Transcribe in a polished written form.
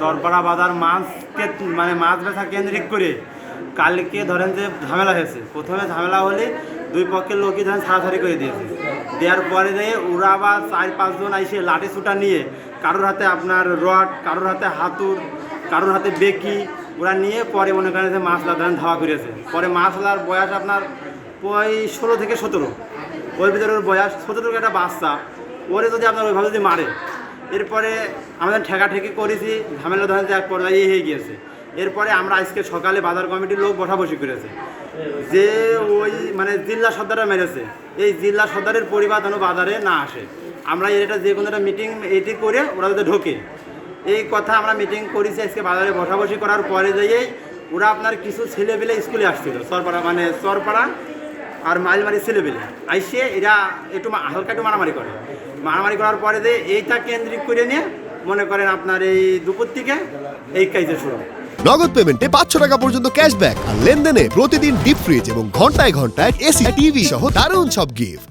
সরপাড়া বাজার মাছকে মানে মাছ বেচা কেন্দ্রিক করে কালকে ধরেন যে ঝামেলা হয়েছে। প্রথমে ঝামেলা হলে দুই পক্ষের লোকই ধরেন ছাড়াছাড়ি করে দিয়েছে। দেওয়ার পরে দিয়ে ওরা আবার 4-5 জন এসে লাঠি ছুটা নিয়ে কারোর হাতে আপনার রড, কারোর হাতে হাতুর, কারোর হাতে বেকি, ওরা নিয়ে পরে মনে করেন যে মাছলা ধরেন ধাওয়া করেছে। পরে মাছলার বয়স আপনার 16 থেকে 17, ওর ভিতরে ওর বয়স 17 একটা বাচ্চা, ওরে যদি আপনার ওইভাবে যদি মারে, এরপরে আমাদের ঠেকাঠেকি করেছি, ঝামেলা ধরেন যে এক পর্যায়ে হয়ে গিয়েছে। এরপরে আমরা আজকে সকালে বাজার কমিটির লোক বসাবসি করেছে যে ওই মানে জিল্লা সর্দাররা মেরেছে, এই জিল্লা সর্দারের পরিবার যেন বাজারে না আসে। আমরা এটা যে কোনো একটা মিটিং এটি করে ওরা যাতে ঢোকে, এই কথা আমরা মিটিং করেছি আজকে বাজারে বসাবসি করার পরে যেয়েই ওরা আপনার কিছু ছেলেপেলে স্কুলে আসছিল, চরপাড়া মানে চরপাড়া আর মাইলমারি ছেলেপেলে আইসে এরা একটু হালকা একটু মারামারি করে। মারামারি করার পরে যে এইটা কেন্দ্রিক করে নিয়ে মনে করেন আপনার এই দুপুর থেকে এই কাজে শুরু। নগদ পেমেন্টে 500 টাকা পর্যন্ত ক্যাশব্যাক আর লেনদেনে প্রতিদিন ডিপ ফ্রিজ এবং ঘন্টায় ঘন্টায় এসি টিভি সহ দারুণ সব গিফট।